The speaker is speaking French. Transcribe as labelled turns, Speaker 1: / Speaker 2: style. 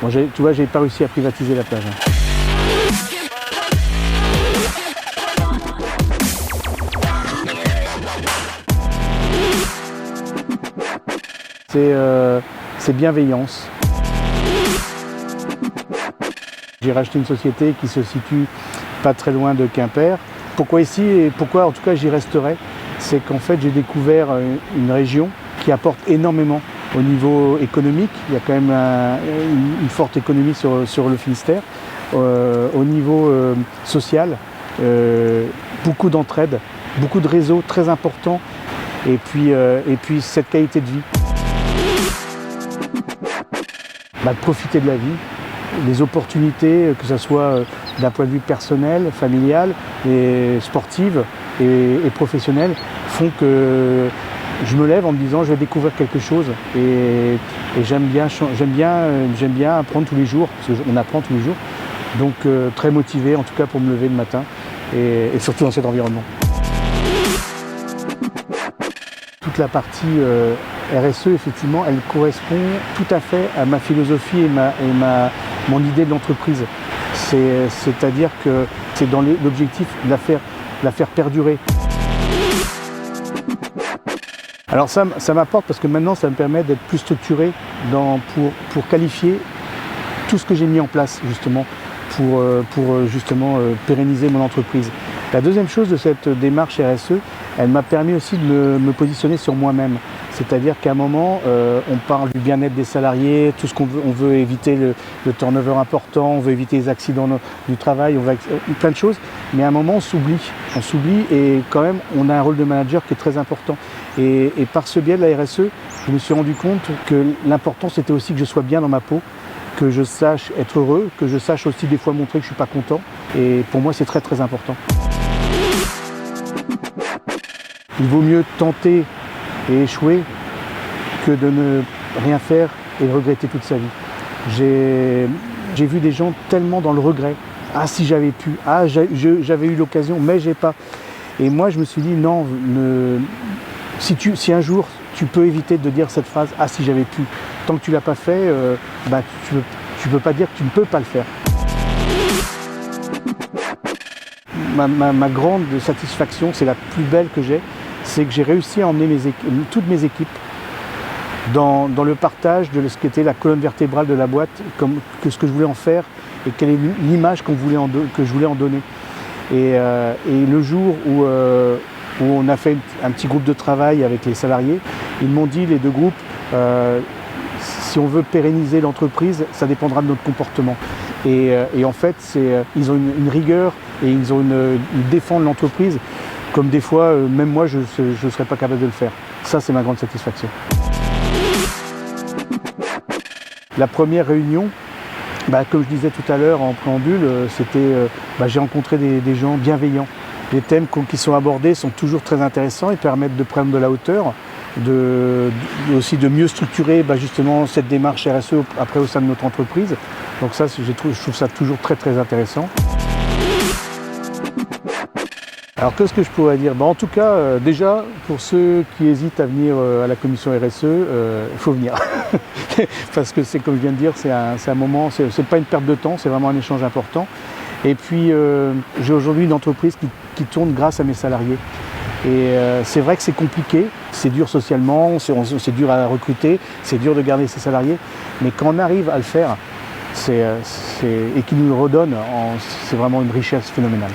Speaker 1: Bon, tu vois, j'ai pas réussi à privatiser la plage. C'est bienveillance. J'ai racheté une société qui se situe pas très loin de Quimper. Pourquoi ici et pourquoi en tout cas j'y resterai? C'est qu'en fait j'ai découvert une région qui apporte énormément au niveau économique. Il y a quand même une forte économie sur le Finistère. Au niveau social, beaucoup d'entraide, beaucoup de réseaux très importants et puis cette qualité de vie. De profiter de la vie, les opportunités, que ce soit d'un point de vue personnel, familial, et sportive et professionnel, font que je me lève en me disant je vais découvrir quelque chose et j'aime bien apprendre tous les jours, parce qu'on apprend tous les jours. Donc très motivé en tout cas pour me lever le matin et surtout dans cet environnement. Toute la partie RSE, effectivement, elle correspond tout à fait à ma philosophie et mon idée de l'entreprise. C'est-à-dire que c'est dans l'objectif de la faire perdurer. Alors ça m'apporte parce que maintenant ça me permet d'être plus structuré pour qualifier tout ce que j'ai mis en place justement pour justement pérenniser mon entreprise. La deuxième chose de cette démarche RSE, elle m'a permis aussi de me positionner sur moi-même. C'est-à-dire qu'à un moment, on parle du bien-être des salariés, tout ce qu'on veut, on veut éviter le turnover important, on veut éviter les accidents du travail, plein de choses. Mais à un moment, on s'oublie et quand même, on a un rôle de manager qui est très important. Et par ce biais de la RSE, je me suis rendu compte que l'important, c'était aussi que je sois bien dans ma peau, que je sache être heureux, que je sache aussi des fois montrer que je ne suis pas content. Et pour moi, c'est très très important. Il vaut mieux tenter et échouer que de ne rien faire et regretter toute sa vie. J'ai vu des gens tellement dans le regret. Ah si j'avais pu, ah j'avais eu l'occasion, mais j'ai pas. Et moi je me suis dit non, si un jour tu peux éviter de dire cette phrase, ah si j'avais pu, tant que tu l'as pas fait, tu peux pas dire que tu ne peux pas le faire. Ma grande satisfaction, c'est la plus belle que j'ai, c'est que j'ai réussi à emmener toutes mes équipes dans le partage de ce qu'était la colonne vertébrale de la boîte, que ce que je voulais en faire et quelle est l'image que je voulais en donner. Et le jour où on a fait un petit groupe de travail avec les salariés, ils m'ont dit, les deux groupes, si on veut pérenniser l'entreprise, ça dépendra de notre comportement. Et en fait, ils ont une rigueur et ils défendent l'entreprise comme des fois, même moi, je ne serais pas capable de le faire. Ça, c'est ma grande satisfaction. La première réunion, comme je disais tout à l'heure en préambule, j'ai rencontré des gens bienveillants. Les thèmes qui sont abordés sont toujours très intéressants et permettent de prendre de la hauteur, aussi de mieux structurer justement cette démarche RSE après au sein de notre entreprise. Donc ça, je trouve ça toujours très très intéressant. Alors qu'est-ce que je pourrais dire? En tout cas, déjà, pour ceux qui hésitent à venir à la commission RSE, il faut venir. Parce que c'est comme je viens de dire, c'est un moment, c'est pas une perte de temps, c'est vraiment un échange important. Et puis j'ai aujourd'hui une entreprise qui tourne grâce à mes salariés. Et c'est vrai que c'est compliqué, c'est dur socialement, c'est dur à recruter, c'est dur de garder ses salariés. Mais quand on arrive à le faire, et qu'ils nous le redonnent, c'est vraiment une richesse phénoménale.